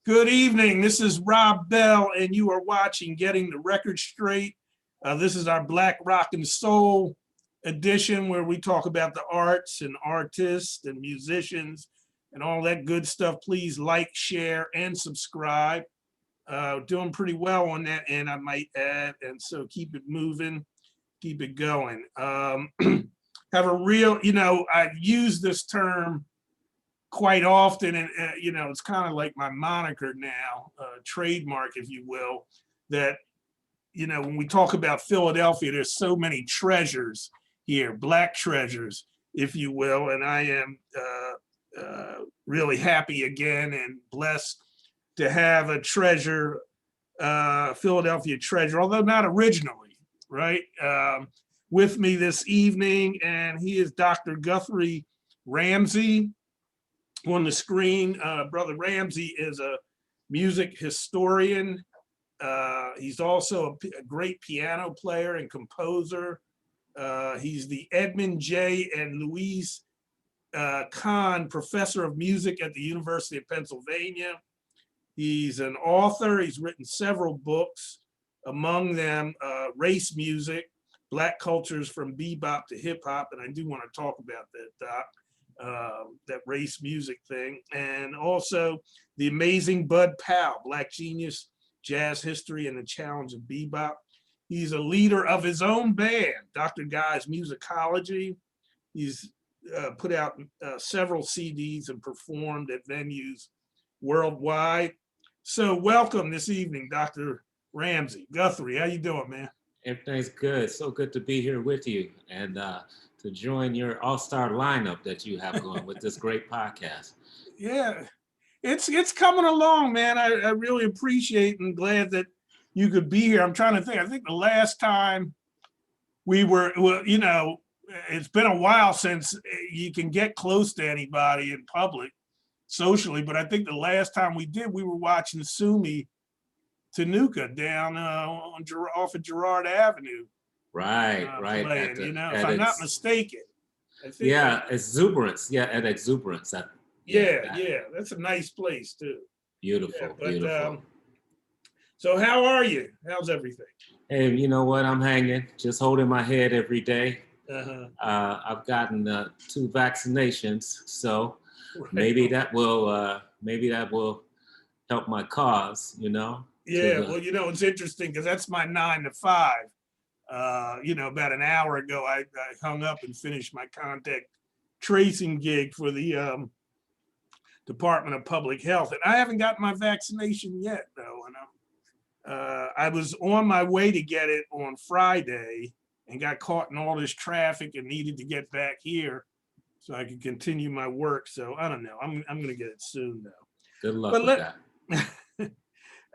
Good evening. This is Rob Bell, and you are watching Getting the Record Straight. This is our Black Rock and Soul edition where we talk about the arts and artists and musicians and all that good stuff. Please like, share, and subscribe. Doing pretty well on that end, I might add. And so keep it moving, keep it going. Have a real, I've used this term quite often, and it's kind of like my moniker now, trademark, if you will, that when we talk about Philadelphia, there's so many treasures here, Black treasures, if you will, and I am really happy again and blessed to have a treasure, Philadelphia treasure, although not originally, right? With me this evening, and he is Dr. Guthrie Ramsey. On the screen, Brother Ramsey is a music historian. He's also a great piano player and composer. He's the Edmund J. and Louise Kahn Professor of Music at the University of Pennsylvania. He's an author. He's written several books, among them Race Music, Black Cultures from Bebop to Hip Hop, and I do want to talk about that, Doc. That race music thing, and also The Amazing Bud Powell, Black Genius, Jazz History, and the Challenge of Bebop. He's a leader of his own band, Dr. Guy's Musicology. He's put out several CDs and performed at venues worldwide. So welcome this evening, Dr. Ramsey. Guthrie, how you doing, man? Everything's good. So good to be here with you and to join your all-star lineup that you have going with this great podcast. Yeah, it's coming along, man. I really appreciate and glad that you could be here. I'm trying to think. I think the last time we were, well, it's been a while since you can get close to anybody in public socially, but I think the last time we did, we were watching Sumi Tanuka down off of Girard Avenue. Right. Playing, if I'm not mistaken. I think Exuberance. Yeah, at Exuberance. That's a nice place too. Beautiful, beautiful. So how are you? How's everything? Hey, you know what? I'm hanging, just holding my head every day. Uh-huh. I've gotten 2 vaccinations, so Right. maybe that will help my cause. Yeah, well, it's interesting because that's my 9 to 5. About an hour ago, I hung up and finished my contact tracing gig for the Department of Public Health, and I haven't gotten my vaccination yet, though. And I was on my way to get it on Friday and got caught in all this traffic and needed to get back here so I could continue my work. So I don't know. I'm going to get it soon, though. Good luck with that.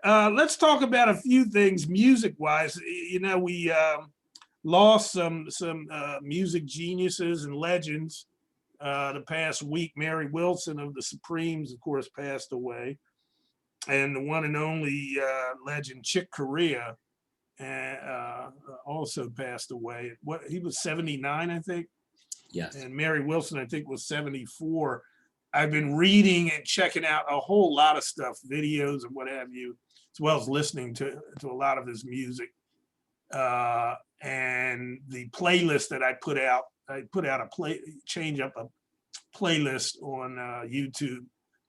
Let's talk about a few things music-wise. We lost some music geniuses and legends the past week. Mary Wilson of the Supremes, of course, passed away, and the one and only legend Chick Corea also passed away. He was 79, I think. Yes. And Mary Wilson, I think, was 74. I've been reading and checking out a whole lot of stuff, videos and what have you, as well as listening to a lot of his music. And the playlist that I put out a playlist on YouTube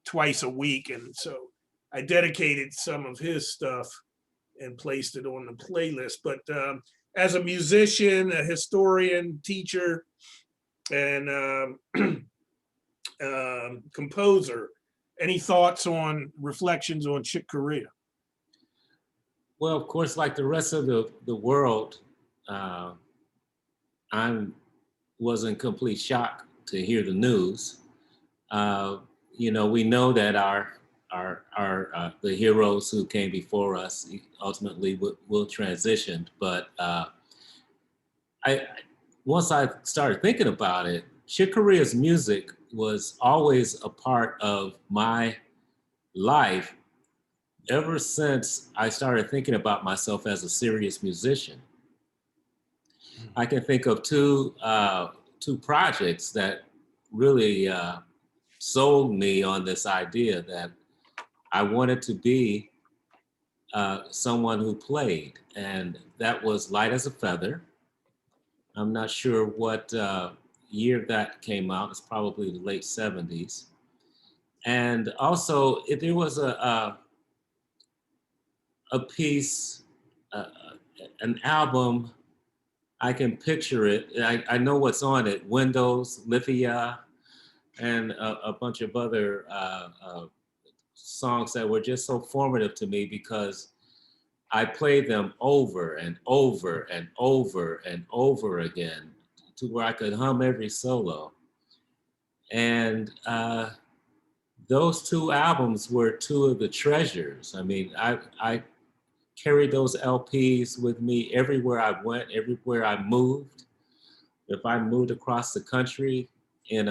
twice a week. And so I dedicated some of his stuff and placed it on the playlist. But as a musician, a historian, teacher, and composer, any thoughts on reflections on Chick Corea? Well, of course, like the rest of the world, I was in complete shock to hear the news. We know that the heroes who came before us ultimately will transition, but once I started thinking about it, Chick Corea's music was always a part of my life ever since I started thinking about myself as a serious musician. I can think of two projects that really sold me on this idea that I wanted to be someone who played, and that was Light as a Feather. I'm not sure what year that came out. It's probably the late 70s. And also, there was a piece, uh, an album. I can picture it. I know what's on it: Windows, Lithia, and a bunch of other songs that were just so formative to me because I played them over and over and over and over again to where I could hum every solo. And those two albums were two of the treasures. I mean, I carried those LPs with me everywhere I went, everywhere I moved. If I moved across the country in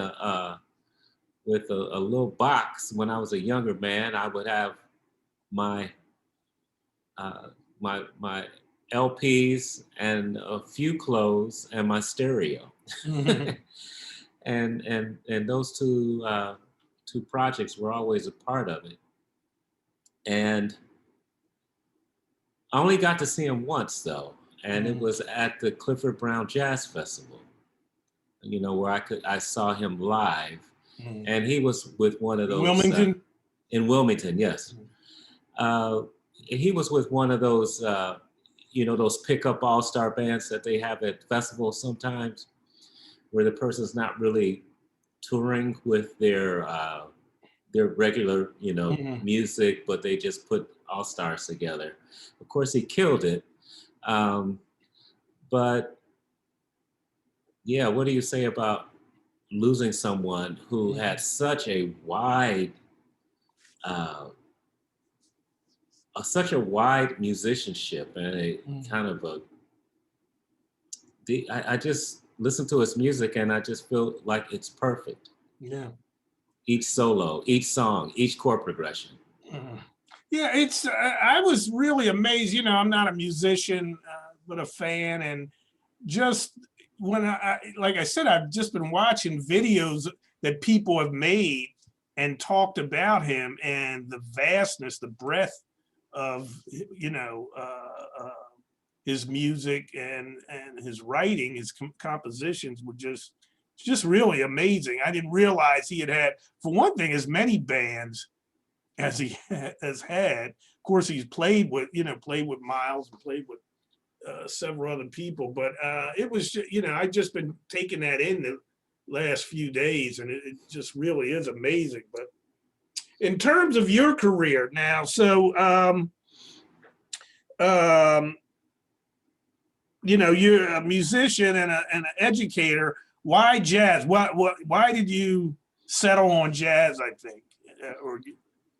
with a little box when I was a younger man, I would have my my LPs and a few clothes and my stereo. Mhm. And those two projects were always a part of it. And I only got to see him once though, and it was at the Clifford Brown Jazz Festival. You know, where I saw him live, Mhm. and he was with one of In those Wilmington? in Wilmington, yes. He was with one of those, you know, those pickup all-star bands that they have at festivals sometimes, where the person's not really touring with their regular, you know, Mhm. music, but they just put all-stars together. Of course, he killed it. Um, but yeah, what do you say about losing someone who had uh, such a wide musicianship and a Mhm. kind of I just listen to his music and I just feel like it's perfect. Yeah. Each solo, each song, each chord progression. Mhm. Yeah, it's I was really amazed. You know, I'm not a musician, but a fan, and just when like I said, I've just been watching videos that people have made and talked about him and the vastness, the breadth of you know his music and his writing, his compositions were just really amazing. I didn't realize he had, for one thing, as many bands as he has had. Of course, he's played with, you know, played with Miles and played with several other people, but it was, you know, I just been taking that in the last few days, and it just really is amazing. But in terms of your career now, so um, you know, you're a musician and an educator. Why jazz? Why did you settle on jazz? I think, or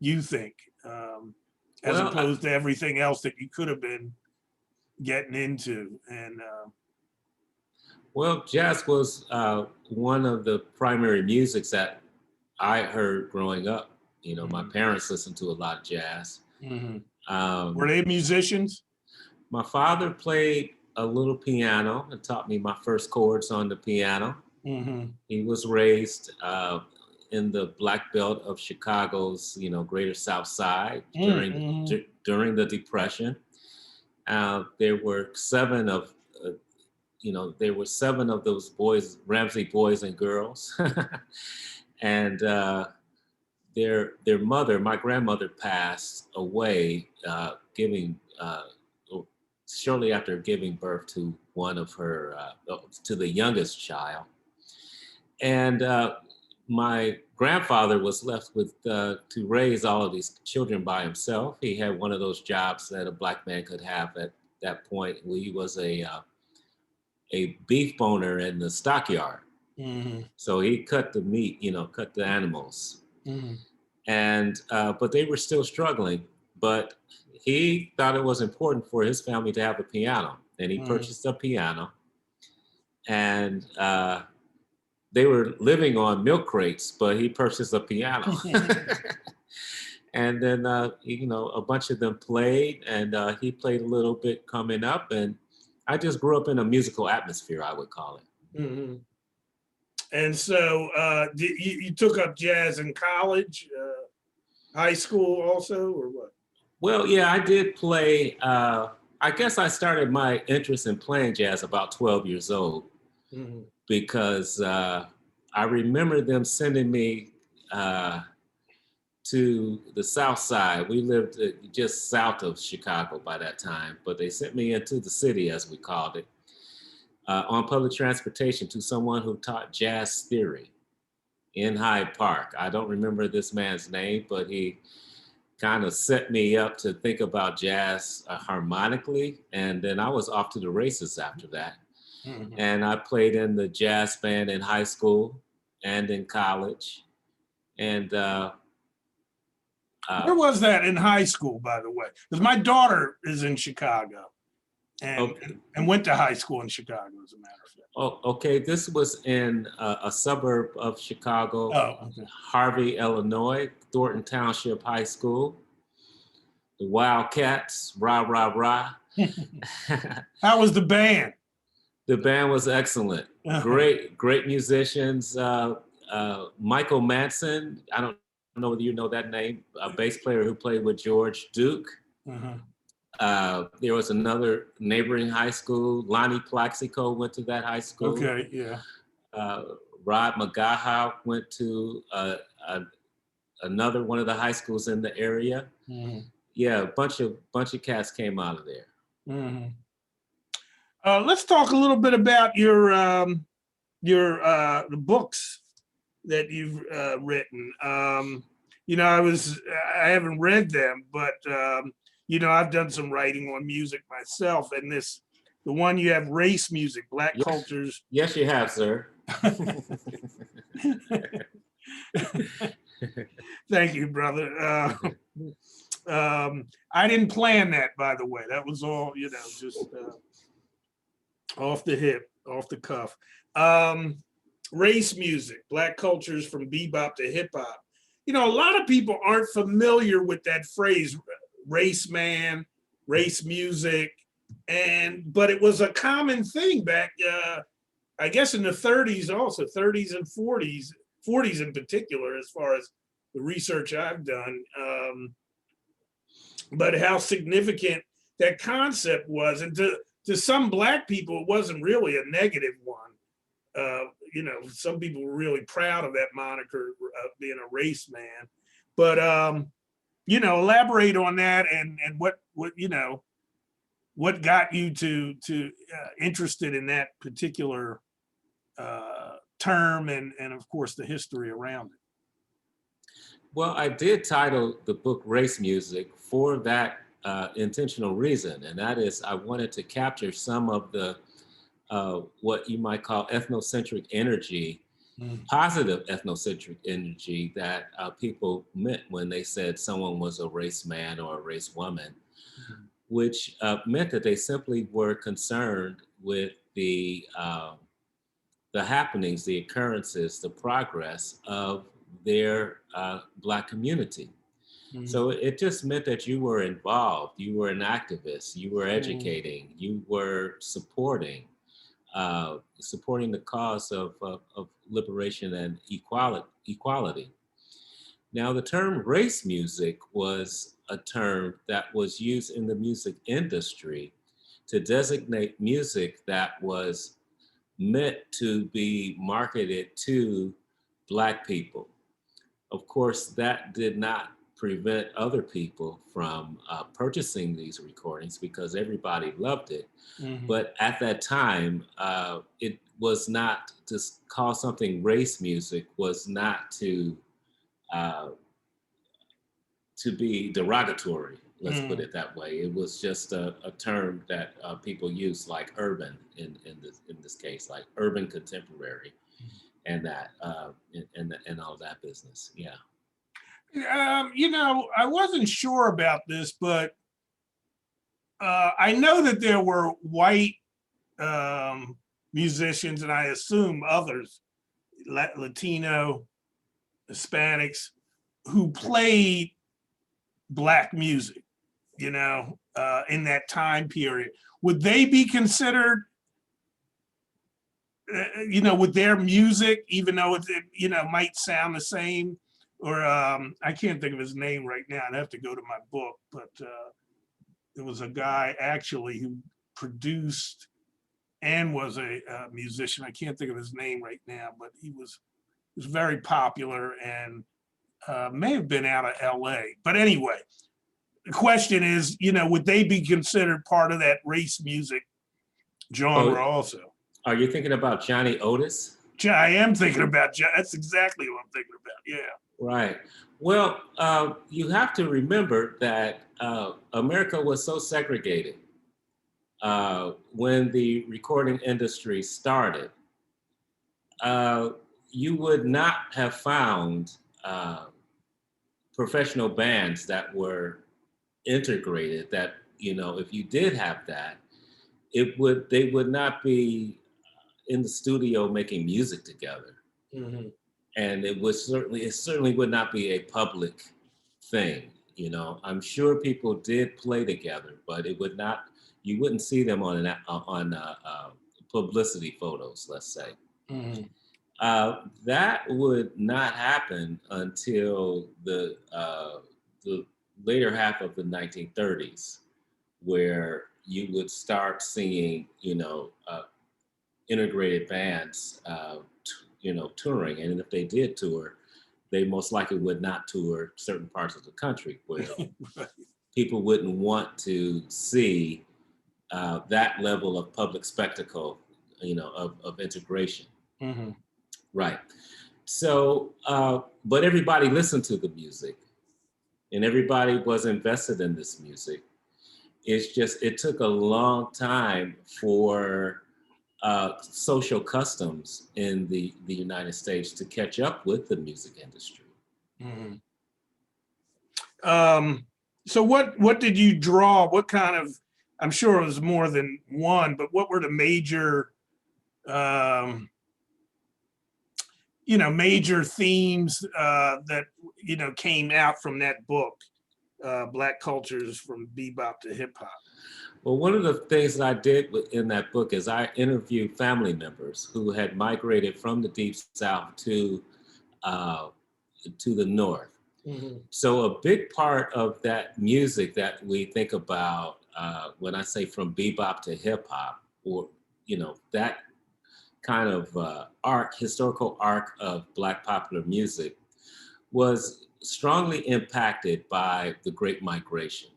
you think, as Well, opposed to everything else that you could have been getting into, and well, jazz was one of the primary musics that I heard growing up. You know, my mhm, parents listened to a lot of jazz. mhm. Were Um, they musicians? my father played a little piano and taught me my first chords on the piano. Hmm. He was raised in the Black Belt of Chicago's, you know, Greater South Side Mm-hmm. during the Depression. There were uh, there were seven of those boys, Ramsey boys and girls, and their mother, my grandmother, passed away, giving shortly after giving birth to one of her to the youngest child. And my grandfather was left with to raise all of these children by himself. He had one of those jobs that a black man could have at that point. He was a beef boner in the stockyard. Hmm. So he cut the meat, you know, cut the animals. Hmm. And but they were still struggling. But he thought it was important for his family to have a piano, and he Hmm. purchased a piano. And they were living on milk crates, but he purchased a piano. And then, you know, a bunch of them played, and he played a little bit coming up. And I just grew up in a musical atmosphere, I would call it. Hmm. And so you took up jazz in college. High school also, or what? Well, yeah, I did play. I guess I started my interest in playing jazz about 12 years old Mhm. because I remember them sending me to the South Side. We lived just south of Chicago by that time, but they sent me into the city, as we called it, on public transportation to someone who taught jazz theory in Hyde Park. I don't remember this man's name, but he kind of set me up to think about jazz harmonically. And then I was off to the races after that. Mhm. And I played in the jazz band in high school and in college. And Where was that in high school, by the way? Because my daughter is in Chicago and, okay, and went to high school in Chicago, as a matter of fact. oh, okay, this was in a suburb of Chicago, Oh, okay. Harvey, Illinois, Thornton Township High School. The Wildcats, rah, rah, rah. How was the band? The band was excellent. Great musicians. Michael Manson, I don't know whether you know that name, a bass player who played with George Duke. There was another neighboring high school. Lonnie Plaxico went to that high school. Okay, yeah. Rod Magaha went to another one of the high schools in the area. Yeah, a bunch of cats came out of there. Let's talk a little bit about your the books that you've written. I haven't read them, but I've done some writing on music myself, and the one you have, Race Music, Black Yes. Cultures. Yes, you have, sir. Thank you, brother. I didn't plan that, by the way. That was all, just off the hip, off the cuff. Race music, Black cultures from bebop to hip hop. A lot of people aren't familiar with that phrase, race man, race music, but it was a common thing back, I guess in the 30s also, 30s and 40s in particular, as far as the research I've done. But how significant that concept was, and to some Black people, it wasn't really a negative one. Some people were really proud of that moniker, being a race man. But elaborate on that, and what got you to interested in that particular term, and of course the history around it. Well, I did title the book Race Music for that intentional reason, and that is I wanted to capture some of the what you might call ethnocentric energy, positive ethnocentric energy that people meant when they said someone was a race man or a race woman, which meant that they simply were concerned with the happenings, the occurrences, the progress of their Black community. So it just meant that you were involved, you were an activist, you were educating, you were supporting the cause of liberation and equality. Now, the term race music was a term that was used in the music industry to designate music that was meant to be marketed to Black people. Of course, that did not prevent other people from purchasing these recordings because everybody loved it. But at that time, it was not to call something race music was not to be derogatory. Let's put it that way. It was just a term that people use, like urban in this case, like urban contemporary, and that and all that business. Yeah. I wasn't sure about this, but I know that there were white musicians, and I assume others, Latino, Hispanics, who played Black music, in that time period. Would they be considered, with their music, even though it might sound the same? or I can't think of his name right now. I'd have to go to my book, but there was a guy actually who produced and was a musician. I can't think of his name right now, but he was very popular and may have been out of LA. But anyway, the question is, would they be considered part of that race music genre Oh, also? are you thinking about Johnny Otis? I am thinking about, that's exactly what I'm thinking about. Yeah. Right. Well, you have to remember that America was so segregated when the recording industry started. Uh, you would not have found professional bands that were integrated. That if you did have that, they would not be in the studio making music together. Mhm. And it certainly would not be a public thing. I'm sure people did play together, but you wouldn't see them on publicity photos, let's say. Mhm. That would not happen until the later half of the 1930s, where you would start seeing integrated bands touring. And if they did tour, they most likely would not tour certain parts of the country where Right. people wouldn't want to see that level of public spectacle, of integration. Mhm. Right. So, but everybody listened to the music and everybody was invested in this music. It's just, it took a long time for social customs in the United States to catch up with the music industry. Mhm. So what did you draw? What kind of, I'm sure it was more than one, but what were the major, um, major themes that, came out from that book, Black Cultures from Bebop to Hip Hop? Well, one of the things that I did in that book is I interviewed family members who had migrated from the Deep South uh, to the North. Mhm. So a big part of that music that we think about when I say from bebop to hip hop, or that kind of historical arc of Black popular music, was strongly impacted by the Great Migration.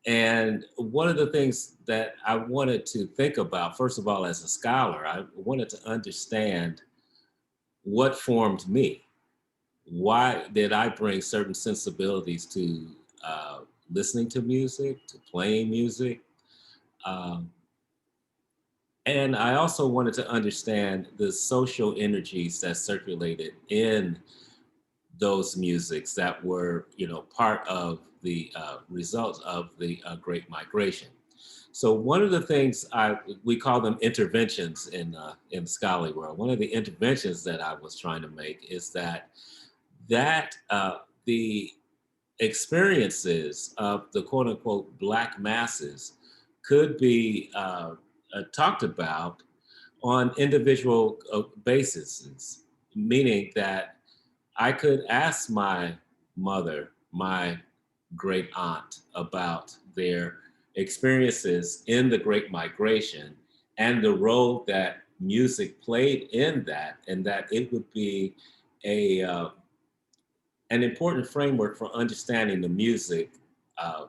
And one of the things that I wanted to think about, first of all, as a scholar, I wanted to understand what formed me. Why did I bring certain sensibilities to listening to music, to playing music? Um, and I also wanted to understand the social energies that circulated in those musics that were, part of the results of the Great Migration. So one of the things we call them interventions in the scholarly world. One of the interventions that I was trying to make is that the experiences of the quote unquote Black masses could be talked about on individual bases, meaning that I could ask my mother, my great aunt, about their experiences in the Great Migration and the role that music played in that, and that it would be a an important framework for understanding the music, uh,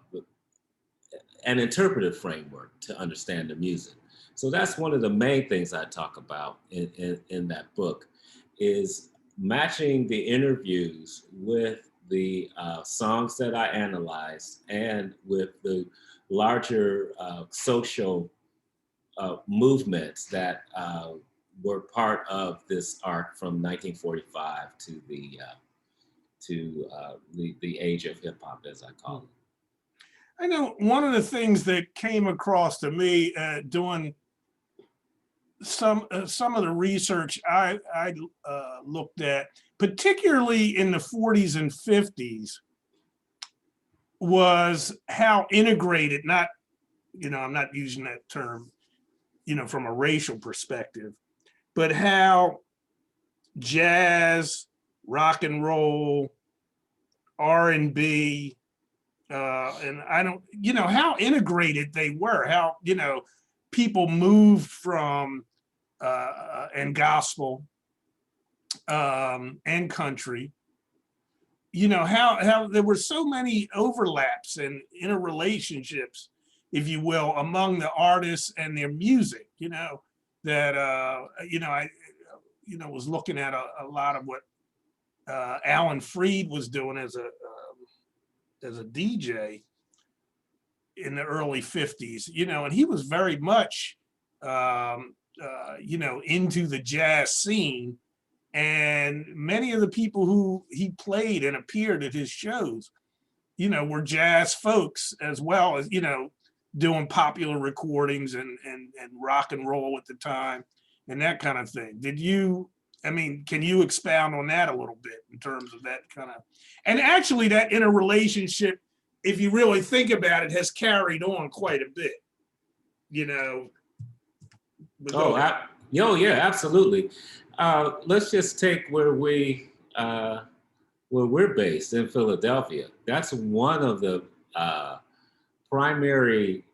an interpretive framework to understand the music. So that's one of the main things I talk about in that book, is matching the interviews with the songs that I analyzed and with the larger social movements that were part of this arc from 1945 to the age of hip hop, as I call it. I know one of the things that came across to me doing some of the research I looked at, particularly in the 40s and 50s, was how integrated, not, I'm not using that term, from a racial perspective, but how jazz, rock and roll, R&B, and I don't, how integrated they were, how, people moved from, and gospel, and country, how there were so many overlaps and interrelationships, if you will, among the artists and their music, that, I, was looking at a lot of what Alan Freed was doing as a DJ in the early 50s, and he was very much, into the jazz scene. And many of the people who he played and appeared at his shows, were jazz folks as well as, doing popular recordings and rock and roll at the time and that kind of thing. Can you expound on that a little bit in terms of that kind of, and actually that interrelationship, if you really think about it, has carried on quite a bit, Oh, yeah, absolutely. Let's just take where we're based in Philadelphia. That's one of the primary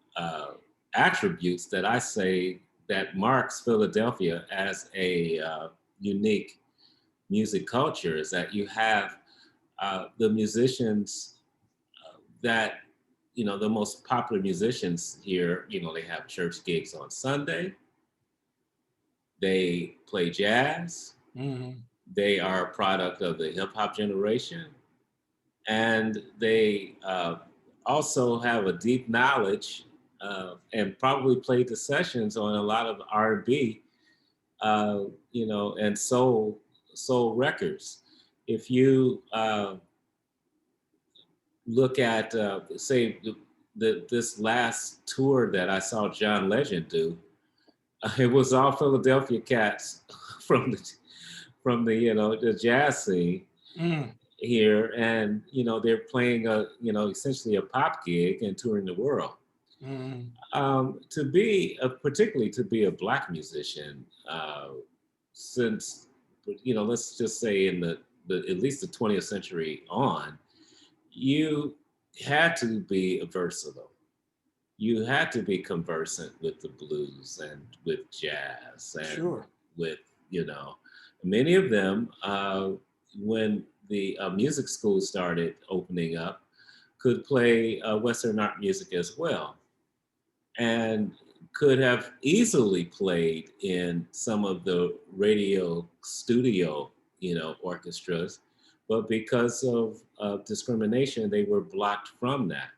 attributes that I say that marks Philadelphia as a unique music culture, is that you have the musicians that, the most popular musicians here, they have church gigs on Sunday. They play jazz. Mm-hmm. They are a product of the hip hop generation. And they also have a deep knowledge and probably played the sessions on a lot of R&B, and soul records. If you look at, say, this last tour that I saw John Legend do, it was all Philadelphia cats from the jazz scene here, and they're playing essentially a pop gig and touring the world. Particularly to be a Black musician, since let's just say in the at least the 20th century on, you had to be versatile. You had to be conversant with the blues and with jazz and Sure. with, many of them, when the music schools started opening up, could play Western art music as well, and could have easily played in some of the radio studio, orchestras, but because of discrimination, they were blocked from that.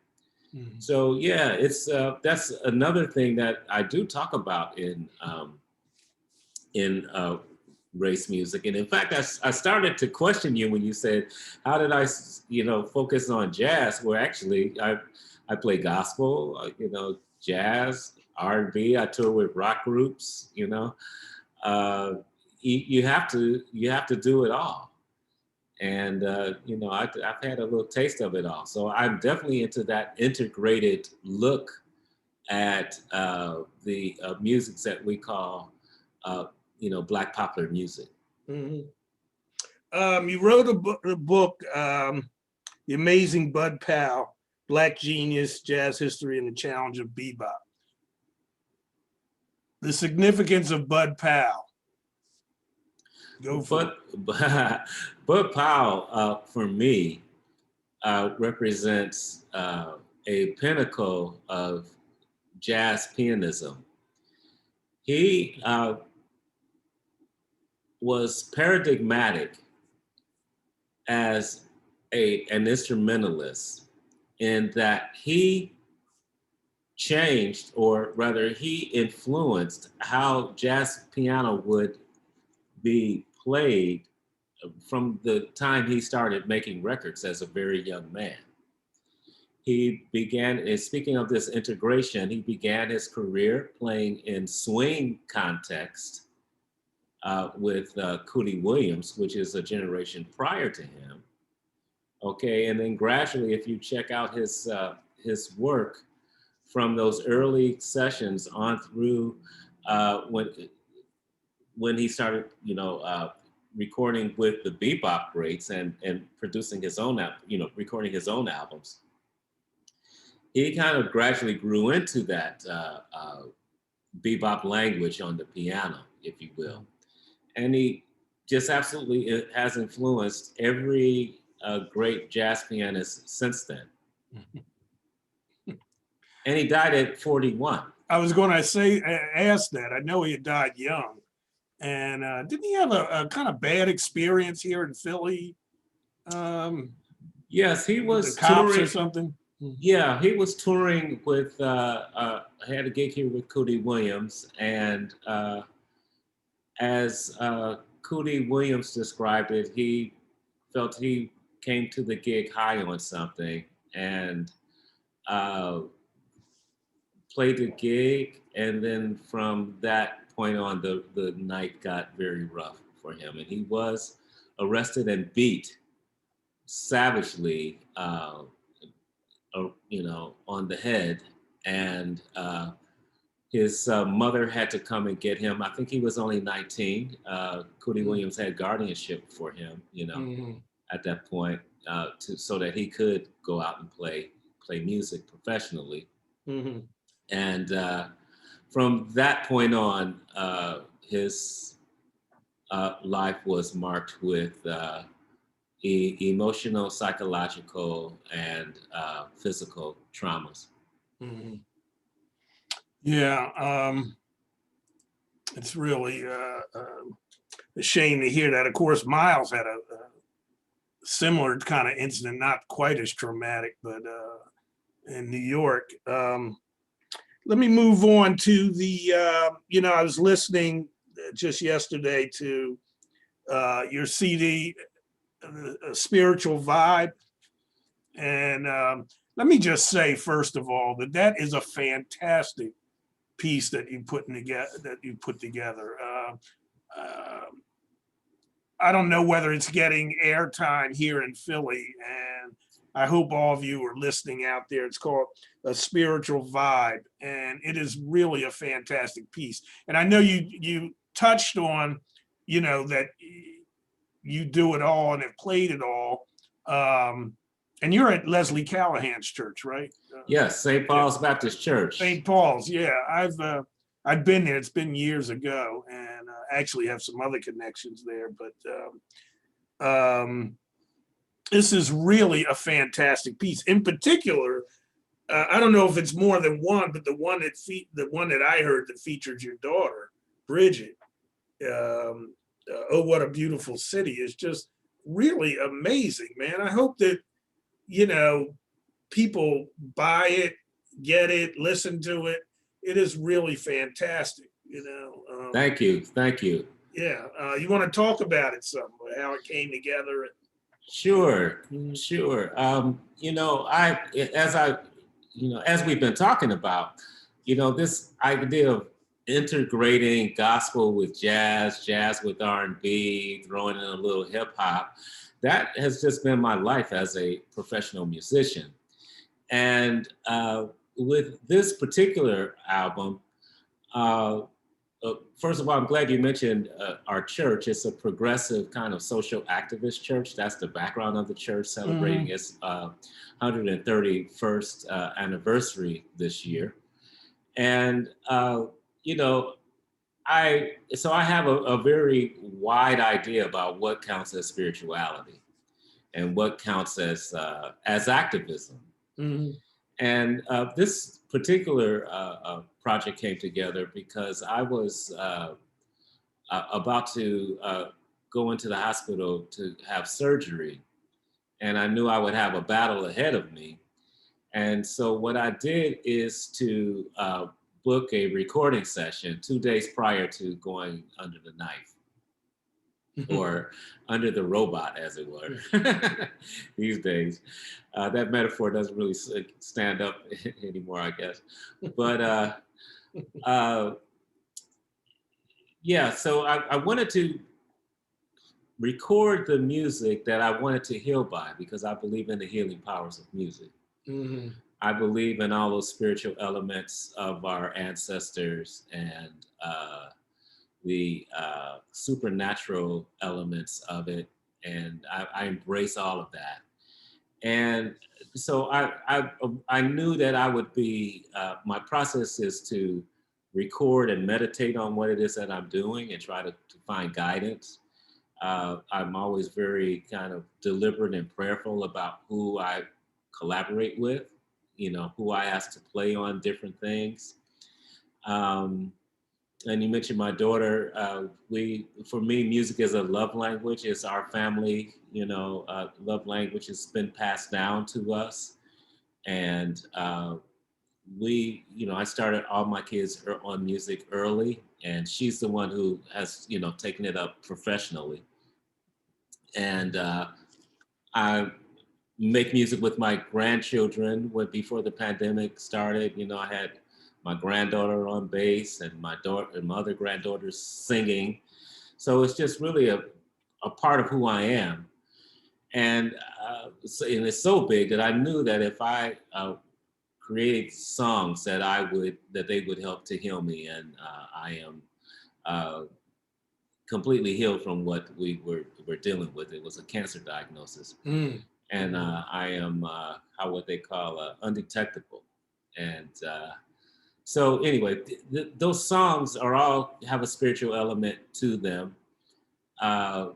Mm-hmm. So yeah, it's that's another thing that I do talk about in race music. And in fact, I started to question you when you said, "How did I, focus on jazz?" Where actually I play gospel, jazz, R&B. I tour with rock groups. You have to do it all. And, I've had a little taste of it all. So I'm definitely into that integrated look at the music that we call, Black popular music. Mm-hmm. You wrote a book, The Amazing Bud Powell, Black Genius, Jazz History, and the Challenge of Bebop. The significance of Bud Powell. Bud Powell, for me, represents a pinnacle of jazz pianism. He was paradigmatic as an instrumentalist, in that he changed, or rather he influenced how jazz piano would be played from the time he started making records as a very young man. He began, and speaking of this integration, he began his career playing in swing context with Cootie Williams, which is a generation prior to him. Okay, and then gradually, if you check out his work from those early sessions on through when he started, recording with the bebop greats and producing his own, recording his own albums, he kind of gradually grew into that bebop language on the piano, if you will. And he just absolutely has influenced every great jazz pianist since then. And he died at 41. I was going to ask that. I know he had died young. And didn't he have a kind of bad experience here in Philly? Yes, he was the cops touring or something. Yeah, he was touring with, had a gig here with Cootie Williams. And as Cootie Williams described it, he felt he came to the gig high on something and played the gig. And then from that point on, the night got very rough for him. And he was arrested and beat savagely, on the head. And his mother had to come and get him. I think he was only 19. Cootie Williams had guardianship for him, at that point, so that he could go out and play music professionally. Mm-hmm. And from that point on, his life was marked with emotional, psychological, and physical traumas. Mm-hmm. Yeah, it's really a shame to hear that. Of course, Miles had a similar kind of incident, not quite as traumatic, but in New York. Let me move on to the, I was listening just yesterday to your CD, Spiritual Vibe. And let me just say, first of all, that is a fantastic piece that you put together. I don't know whether it's getting airtime here in Philly, and I hope all of you are listening out there. It's called A Spiritual Vibe, and it is really a fantastic piece. And I know you touched on, that you do it all and have played it all. And you're at Leslie Callahan's church, right? Yes, St. Paul's Baptist Church. St. Paul's, yeah. I've been there. It's been years ago, and actually have some other connections there. But this is really a fantastic piece. In particular, I don't know if it's more than one, but the one that I heard that featured your daughter, Bridget. Oh, what a beautiful city! Is just really amazing, man. I hope that people buy it, get it, listen to it. It is really fantastic, Thank you. Yeah, you want to talk about it some, how it came together? Sure. As we've been talking about, this idea of integrating gospel with jazz with R&B, throwing in a little hip hop, that has just been my life as a professional musician. And with this particular album, first of all, I'm glad you mentioned our church. It's a progressive kind of social activist church. That's the background of the church, celebrating its 131st anniversary this year. And, I have a very wide idea about what counts as spirituality and what counts as activism. Mm-hmm. And this particular project came together because I was about to go into the hospital to have surgery, and I knew I would have a battle ahead of me. And so what I did is to book a recording session 2 days prior to going under the knife. Or under the robot, as it were, these days. That metaphor doesn't really stand up anymore, I guess. But so I wanted to record the music that I wanted to heal by, because I believe in the healing powers of music. Mm-hmm. I believe in all those spiritual elements of our ancestors and the supernatural elements of it, and I embrace all of that. And so I knew that I would be. My process is to record and meditate on what it is that I'm doing and try to find guidance. I'm always very kind of deliberate and prayerful about who I collaborate with, who I ask to play on different things. Um, and you mentioned my daughter. For me, music is a love language. It's our family, love language has been passed down to us. And I started all my kids on music early, and she's the one who has, taken it up professionally. And I make music with my grandchildren. Before the pandemic started, I had my granddaughter on bass and my daughter and my other granddaughters singing. So it's just really a part of who I am. And and it's so big that I knew that if I created songs that they would help to heal me. And I am uh, completely healed from what we were dealing with. It was a cancer diagnosis. And I am what they call undetectable. And so anyway, those songs all have a spiritual element to them. Uh,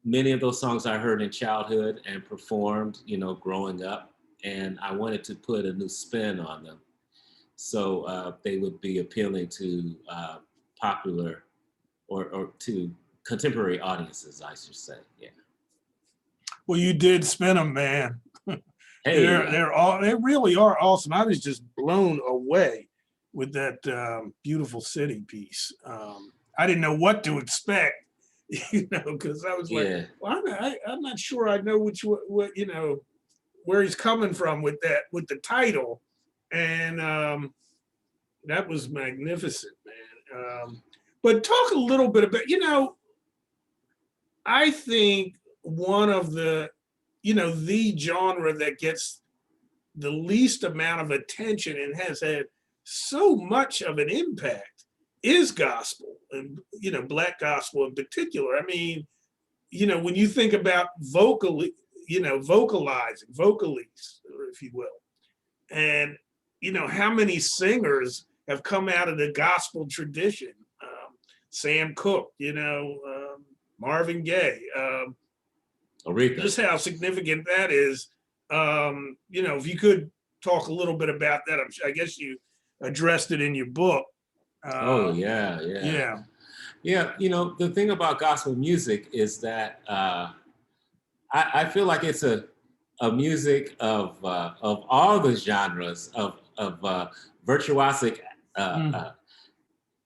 Many of those songs I heard in childhood and performed, growing up, and I wanted to put a new spin on them, so they would be appealing to popular or to contemporary audiences, I should say. Yeah. Well, you did spin them, man. Hey. They really are awesome. I was just blown away with that beautiful city piece. I didn't know what to expect, because I was like, Yeah. well, I'm not sure I know what where he's coming from with the title, and that was magnificent, man. But talk a little bit about, I think one of the genre that gets the least amount of attention and has had so much of an impact is gospel, and Black gospel in particular. I mean, when you think about vocalizing, vocalies, if you will, and how many singers have come out of the gospel tradition. Sam Cooke, Marvin Gaye, Aretha. just how significant that is. If you could talk a little bit about that, I guess you addressed it in your book. Oh yeah. The thing about gospel music is that I feel like it's a music of all the genres of virtuosic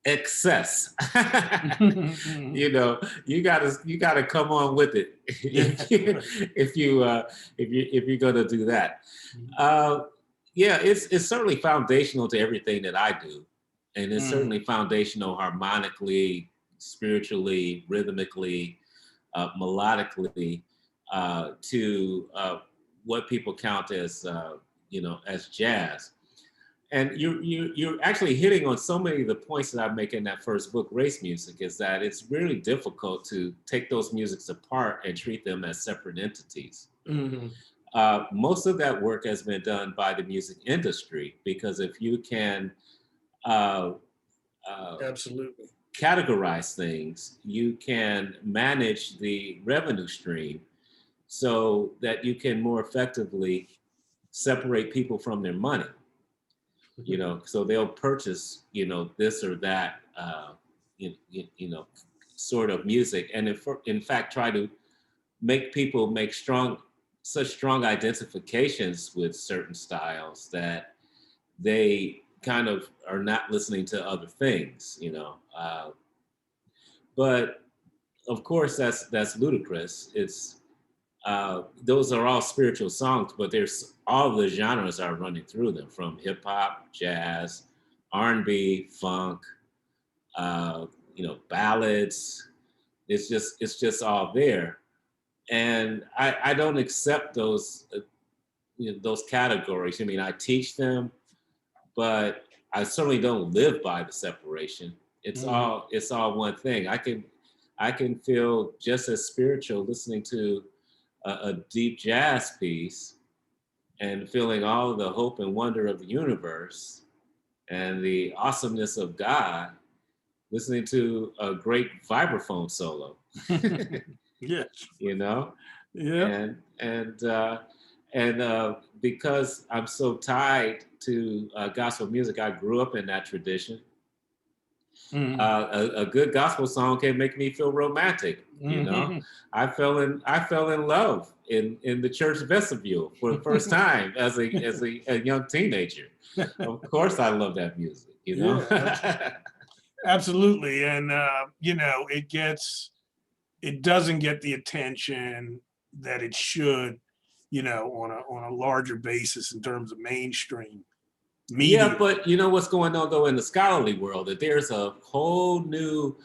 excess. You gotta come on with it if you're gonna do that. It's certainly foundational to everything that I do, and it's certainly foundational harmonically, spiritually, rhythmically, melodically, to what people count as as jazz. And you're actually hitting on so many of the points that I make in that first book, Race Music, is that it's really difficult to take those musics apart and treat them as separate entities. Most of that work has been done by the music industry, because if you can absolutely categorize things, you can manage the revenue stream so that you can more effectively separate people from their money. So they'll purchase, this or that, sort of music, and in fact try to make people make such strong identifications with certain styles that they kind of are not listening to other things, but of course that's ludicrous. It's those are all spiritual songs, but there's all the genres are running through them, from hip hop, jazz, R&B, funk, ballads. It's just all there, and I don't accept those those categories. I mean, I teach them, but I certainly don't live by the separation. It's all one thing. I can feel just as spiritual listening to a deep jazz piece and feeling all the hope and wonder of the universe and the awesomeness of God, listening to a great vibraphone solo. Yes. You know, Yeah. and because I'm so tied to gospel music, I grew up in that tradition. Mhm. A good gospel song can make me feel romantic. You know, Mhm. I fell in love in the church vestibule for the first time as a young teenager. Of course, I love that music. You know. Yeah, absolutely. And it doesn't get the attention that it should, on a larger basis in terms of mainstream Yeah, media. but you know what's going on though in the scholarly world, that there's a whole new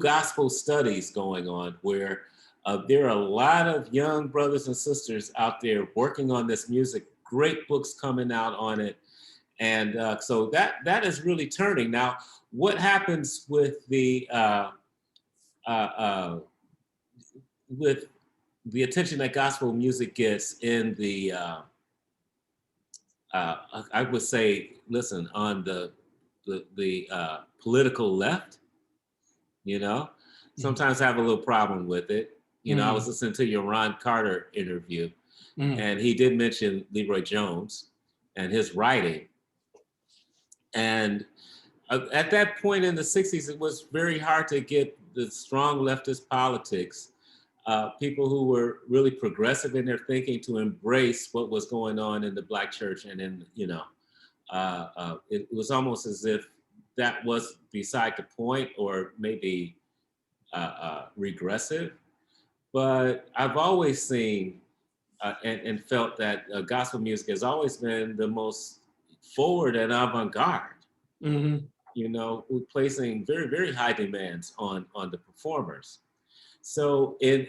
gospel studies going on where there are a lot of young brothers and sisters out there working on this music. Great books coming out on it, and so that is really turning. Now, what happens uh, uh, with the attention that gospel music gets in I would say, listen, on the political left, you know, Mhm. sometimes I have a little problem with it. You know, I was Mhm. listening to your Ron Carter interview, Mhm. and he did mention Leroy Jones and his writing. And at that point in the 60s, it was very hard to get the strong leftist politics, people who were really progressive in their thinking, to embrace what was going on in the Black church and in, it was almost as if that was beside the point or maybe regressive. But I've always seen and felt that gospel music has always been the most forward and avant-garde. Mhm. You know, placing very very high demands on the performers. So if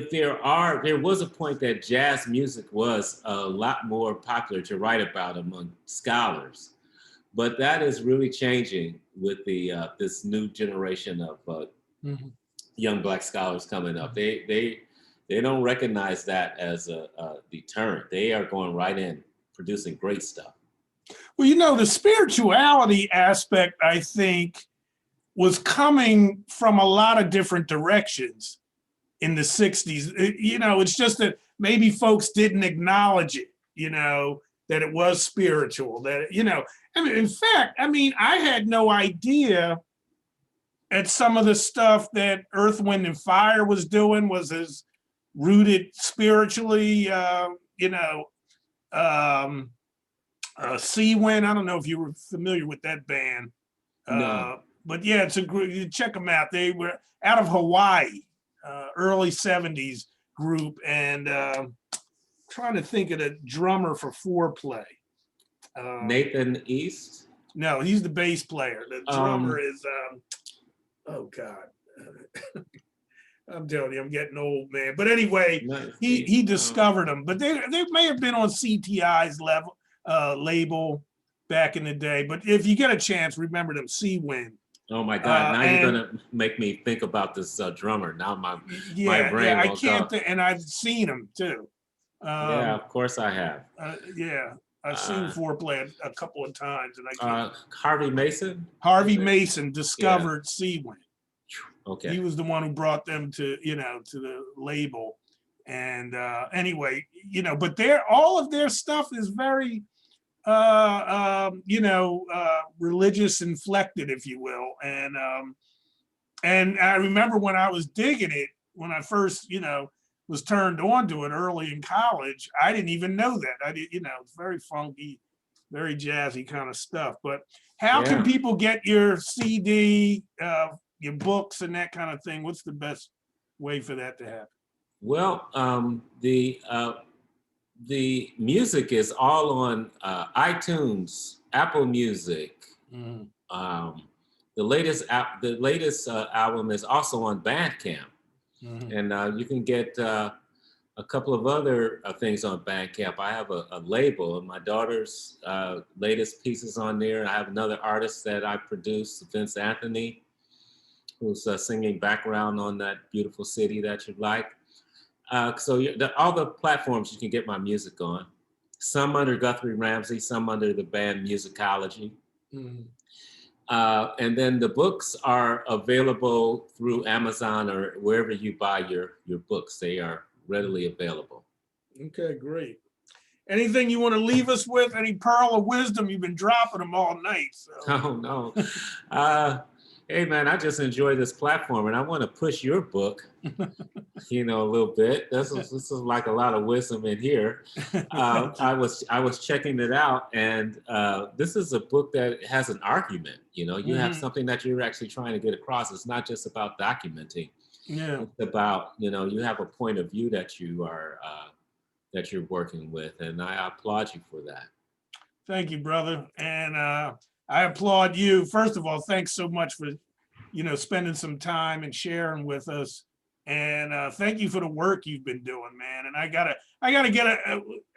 there was a point that jazz music was a lot more popular to write about among scholars, but that is really changing with the this new generation of Mhm. young Black scholars coming up. Mhm. They don't recognize that as a deterrent. They are going right in, producing great stuff. Well, the spirituality aspect, I think, was coming from a lot of different directions in the 60s. It's just that maybe folks didn't acknowledge it, that it was spiritual, I mean, in fact, I had no idea at some of the stuff that Earth, Wind, and Fire was doing was as rooted spiritually, um, Sea Wind. I don't know if you were familiar with that band. No, But yeah, it's a group. You check them out. They were out of Hawaii, early '70s group, and trying to think of the drummer for Foreplay. Nathan East. No, he's the bass player. The drummer Um, is oh God, I'm telling you, I'm getting old, man. But anyway, Nice he East. discovered them. But they may have been on CTI's label back in the day. But if you get a chance, remember them, Sea Wind. Oh my God! Now you're And gonna make me think about this drummer. Now my yeah, brain I will can't. go. And I've seen him too. Yeah, Um, of course I have. yeah, I've seen Uh, Foreplay a couple of times, and I can't. Harvey Mason, is Harvey it? Mason Yeah. discovered Seawind. Okay. He was the one who brought them to to the label. And anyway, but all of their stuff is very religious inflected, if you will. And I remember when I was digging it, when I first, was turned on to it early in college, I didn't even know that. I did, it's very funky, very jazzy kind of stuff. But how can Yeah. people get your CD, your books, and that kind of thing? What's the best way for that to happen? Well, the music is all on iTunes, Apple Music. Mhm. Um, the latest album is also on Bandcamp, Mhm. and you can get a couple of other things on Bandcamp. I have a label, and my daughter's latest pieces on there. I have another artist that I produce, Vince Anthony, who's singing background on that beautiful city that you like. All the platforms you can get my music on. Some under Guthrie Ramsey, some under the band Musicology. Mhm. And then the books are available through Amazon or wherever you buy your books. They are readily available. Okay, great. Anything you want to leave us with? Any pearl of wisdom? You've been dropping them all night. So. Oh no. Hey man, I just enjoy this platform, and I want to push your book, a little bit. This is like a lot of wisdom in here. I was checking it out, and this is a book that has an argument. You have something that you're actually trying to get across. It's not just about documenting. Yeah. It's about you have a point of view that you're working with, and I applaud you for that. Thank you, brother. And I applaud you. First of all, thanks so much for, spending some time and sharing with us. And thank you for the work you've been doing, man. And I gotta get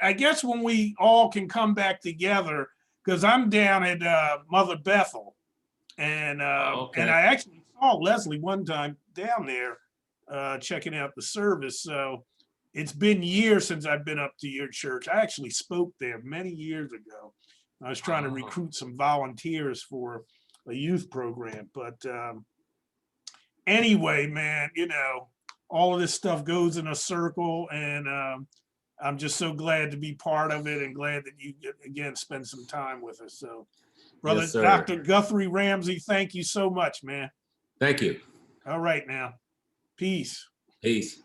I guess when we all can come back together, because I'm down at Mother Bethel, and Okay. and I actually saw Leslie one time down there checking out the service. So it's been years since I've been up to your church. I actually spoke there many years ago. I was trying to recruit some volunteers for a youth program. But anyway, man, all of this stuff goes in a circle, and I'm just so glad to be part of it, and glad that you again spend some time with us. So, brother, Yes, sir. Dr. Guthrie Ramsey, thank you so much, man. Thank you. All right now. Peace. Peace.